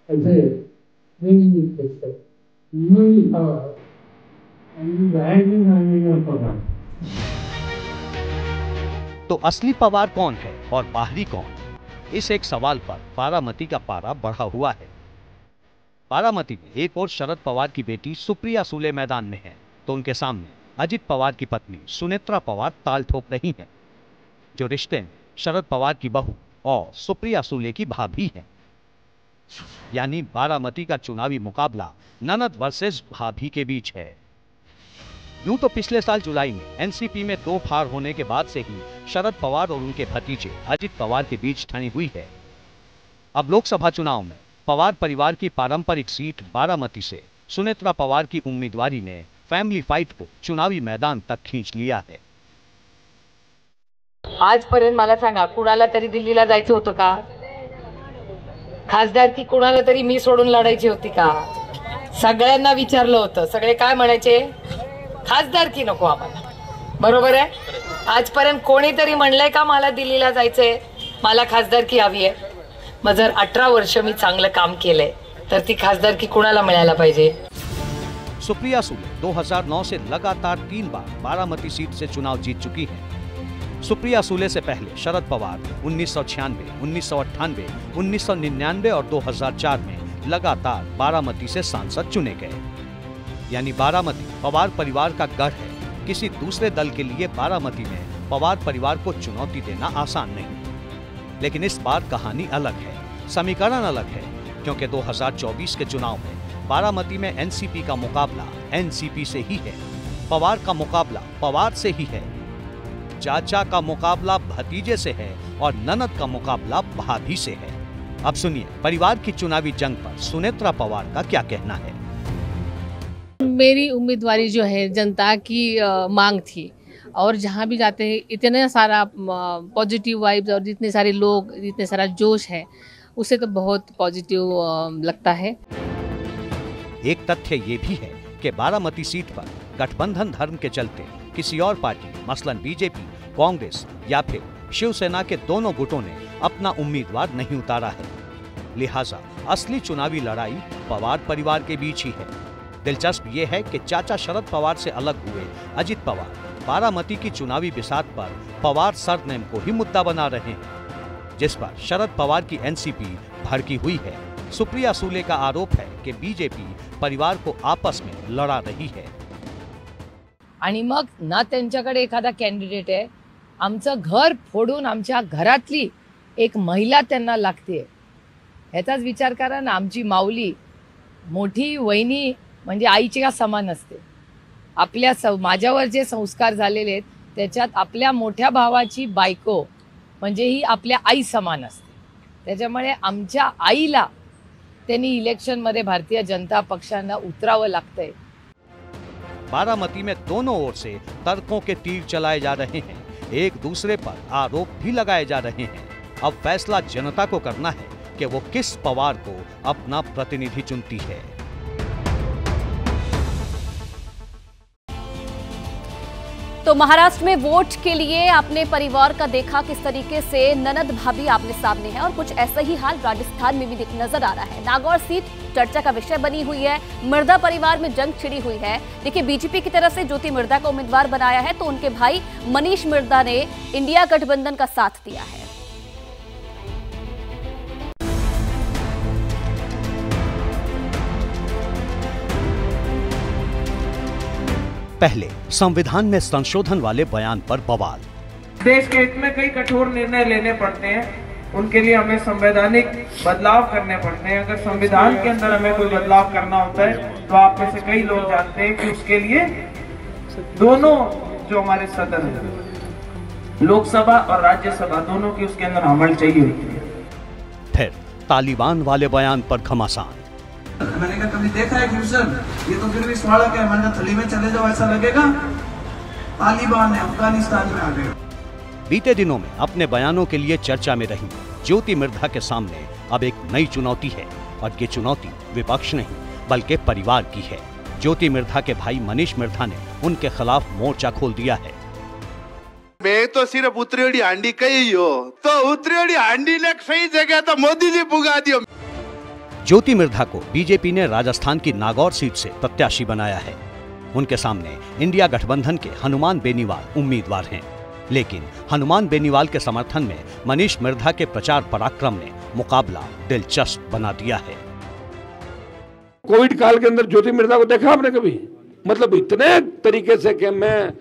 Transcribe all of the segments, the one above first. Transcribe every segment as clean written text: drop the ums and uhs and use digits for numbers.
ऐसे नहीं देखते नहीं पवार। तो असली पवार कौन है और बाहरी कौन? इस एक सवाल पर बारामती का पारा बढ़ा हुआ है। बारामती में एक और शरद पवार की बेटी सुप्रिया सुले मैदान में है, तो उनके सामने अजित पवार की पत्नी सुनेत्रा पवार ताल ठोक रही हैं, जो रिश्ते में शरद पवार की बहू और सुप्रिया सुले की भाभी है। यानी बारामती का चुनावी मुकाबला ननद वर्सेस भाभी के बीच है। यूं तो पिछले साल जुलाई में एनसीपी में दो फाड़ होने के बाद से ही शरद पवार और उनके भतीजे अजित पवार के बीच ठनी हुई है। अब लोकसभा चुनाव में पवार परिवार की पारंपरिक सीट बारामती से सुनेत्रा पवार की उम्मीदवारी ने फैमिली फाइट को चुनावी मैदान तक खींच लिया है। आजपर्यंत मला सांगा, कुणाला तरी दिल्लीला जायचं होतं का? खासदारकी कुणाला तरी मी सोडून लढायची होती का? सगळ्यांना विचारलं होतं, सगळे काय म्हणायचे? खासदारकी नको आम्हाला. बरोबर आहे? आजपर्यंत कोणीतरी म्हणलंय का मला दिल्लीला जायचंय, मला खासदारकी हवी आहे? मग जर 18 वर्ष मी चांगलं काम केलंय तर ती खासदारकी कुणाला मिळायला पाहिजे? सुप्रिया सुले 2009 से लगातार 3 बार बारामती सीट से चुनाव जीत चुकी हैं। सुप्रिया सुले से पहले शरद पवार 1996, 1998, 1999 और 2004 में लगातार बारामती से सांसद चुने गए। यानी बारामती पवार परिवार का गढ़ है। किसी दूसरे दल के लिए बारामती में पवार परिवार को चुनौती देना आसान नहीं। लेकिन इस बार कहानी अलग है, समीकरण अलग है, क्योंकि 2024 के चुनाव में बारामती में एनसीपी का मुकाबला एनसीपी से ही है, पवार का मुकाबला पवार से ही है, चाचा का मुकाबला भतीजे से है और ननद का मुकाबला भाभी से है। अब सुनिए परिवार की चुनावी जंग पर सुनेत्रा पवार का क्या कहना है। मेरी उम्मीदवारी जो है जनता की मांग थी, और जहाँ भी जाते हैं इतना सारा पॉजिटिव वाइब्स और जितने सारे लोग, जितने सारा जोश है, उसे तो बहुत पॉजिटिव लगता है। एक तथ्य ये भी है कि बारामती सीट पर गठबंधन धर्म के चलते किसी और पार्टी मसलन बीजेपी, कांग्रेस या फिर शिवसेना के दोनों गुटों ने अपना उम्मीदवार नहीं उतारा है। लिहाजा असली चुनावी लड़ाई पवार परिवार के बीच ही है। दिलचस्प ये है कि चाचा शरद पवार से अलग हुए अजित पवार बारामती की चुनावी बिसात पर पवार सरनेम को ही मुद्दा बना रहे हैं, जिस पर शरद पवार की एनसीपी भड़की हुई है। सुप्रिया सुले का आरोप है कि बीजेपी परिवार को आपस में लड़ा रही है। आणि मग ना त्यांच्याकडे एखादा कॅन्डिडेट आहे, आमचं घर फोडून आमच्या घरातली एक महिला त्यांना लागते, ह्याचाच विचार करा ना. आमची माऊली मोठी वहिनी म्हणजे आईच्या समान असते. आपल्या माझ्यावर जे संस्कार झालेले आहेत त्याच्यात आपल्या मोठ्या भावाची बायको म्हणजे ही आपल्या आई समान असते. त्याच्यामुळे आमच्या आईला त्यांनी इलेक्शनमध्ये भारतीय जनता पक्षांना उतरावं लागतंय. बारामती में दोनों ओर से तर्कों के तीर चलाए जा रहे हैं, एक दूसरे पर आरोप भी लगाए जा रहे हैं। अब फैसला जनता को करना है कि वो किस पवार को अपना प्रतिनिधि चुनती है। तो महाराष्ट्र में वोट के लिए अपने परिवार का देखा किस तरीके से ननद भाभी आपने सामने है, और कुछ ऐसा ही हाल राजस्थान में भी नजर आ रहा है। नागौर सीट चर्चा का विषय बनी हुई है, मिर्दा परिवार में जंग छिड़ी हुई है। देखिए बीजेपी की तरफ से ज्योति मिर्दा को उम्मीदवार बनाया है, तो उनके भाई मनीष मिर्दा ने इंडिया गठबंधन का साथ दिया है। पहले संविधान में संशोधन वाले बयान पर बवाल। देश के हित में कई कठोर निर्णय लेने पड़ते हैं, उनके लिए हमें संवैधानिक बदलाव करने पड़ते हैं। अगर संविधान के अंदर हमें कोई बदलाव करना होता है तो आप में से कई लोग जानते हैं कि उसके लिए दोनों जो हमारे सदन है, लोकसभा और राज्यसभा, दोनों की उसके अंदर अमल चाहिए होती है। फिर तालिबान वाले बयान पर घमासान। मैंने कहा कभी देखा है फ्यूजन? ये तो फिर भी स्वाड़ा क्या, मैंने थली में चले जाओ ऐसा लगेगा। तालिबान है, अफगानिस्तान में आ गए। बीते दिनों में अपने बयानों के लिए चर्चा में रही ज्योति मिर्धा के सामने अब एक नई चुनौती है, और ये चुनौती विपक्ष नहीं बल्कि परिवार की है। ज्योति मिर्धा के भाई मनीष मिर्धा ने उनके खिलाफ मोर्चा खोल दिया है। मैं तो सिर्फ उतरी हांडी कही हो, तो उतरी हांडी ने सही जगह तो मोदी जी पुगा दियो। ज्योति मिर्धा को बीजेपी ने राजस्थान की नागौर सीट से प्रत्याशी बनाया है। उनके सामने इंडिया गठबंधन के हनुमान बेनीवाल उम्मीदवार हैं, लेकिन हनुमान बेनीवाल के समर्थन में मनीष मिर्धा के प्रचार पराक्रम ने मुकाबला दिलचस्प बना दिया है। कोविड काल के अंदर ज्योति मिर्धा को देखा आपने कभी? मतलब इतने तरीके से कि मैं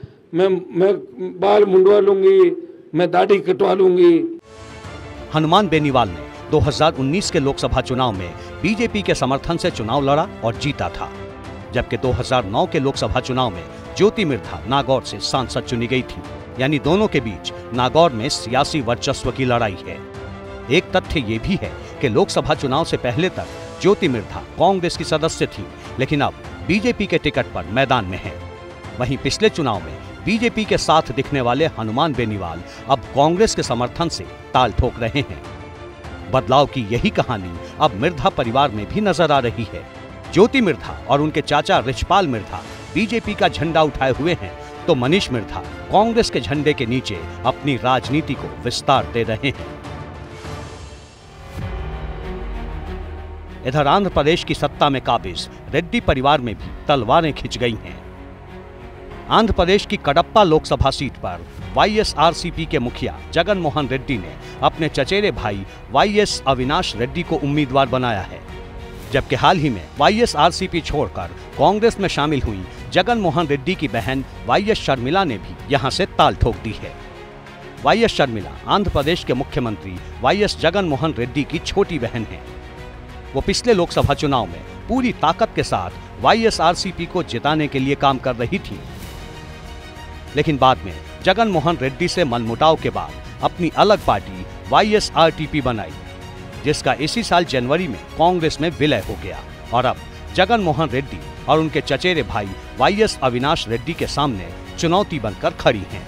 बाल मुंडवा लूंगी, मैं दाढ़ी कटवा लूंगी। हनुमान बेनीवाल ने 2019 के लोकसभा चुनाव में बीजेपी के समर्थन से चुनाव लड़ा और जीता था, जबकि 2009 के लोकसभा चुनाव में ज्योति मिर्धा नागौर से सांसद चुनी गई थी। यानी दोनों के बीच नागौर में सियासी वर्चस्व की लड़ाई है। एक तथ्य ये भी है कि लोकसभा चुनाव से पहले तक ज्योति मिर्धा कांग्रेस की सदस्य थी, लेकिन अब बीजेपी के टिकट पर मैदान में है। वहीं पिछले चुनाव में बीजेपी के साथ दिखने वाले हनुमान बेनीवाल अब कांग्रेस के समर्थन से ताल ठोक रहे हैं। बदलाव की यही कहानी अब मिर्धा परिवार में भी नजर आ रही है। ज्योति मिर्धा और उनके चाचा रिछपाल मिर्धा बीजेपी का झंडा उठाए हुए हैं, तो मनीष मिर्धा कांग्रेस के झंडे के नीचे अपनी राजनीति को विस्तार दे रहे हैं। इधर आंध्र प्रदेश की सत्ता में काबिज रेड्डी परिवार में भी तलवारें खिंच गई हैं। आंध्र प्रदेश की कडप्पा लोकसभा सीट पर वाईएसआरसीपी के मुखिया जगन मोहन रेड्डी ने अपने चचेरे भाई वाईएस अविनाश रेड्डी को उम्मीदवार बनाया है, जबकि हाल ही में वाईएसआरसीपी छोड़कर कांग्रेस में शामिल हुई जगन मोहन रेड्डी की बहन वाईएस शर्मिला ने भी यहां से ताल ठोक दी है। वाईएस शर्मिला आंध्र प्रदेश के मुख्यमंत्री वाईएस जगन मोहन रेड्डी की छोटी बहन है। वो पिछले लोकसभा चुनाव में पूरी ताकत के साथ वाईएसआरसीपी को जिताने के लिए काम कर रही थी, लेकिन बाद में जगन मोहन रेड्डी से मनमुटाव के बाद अपनी अलग पार्टी वाईएसआरटीपी बनाई, जिसका इसी साल जनवरी में कांग्रेस में विलय हो गया। और अब जगन मोहन रेड्डी और उनके चचेरे भाई वाईएस अविनाश रेड्डी के सामने चुनौती बनकर खड़ी हैं।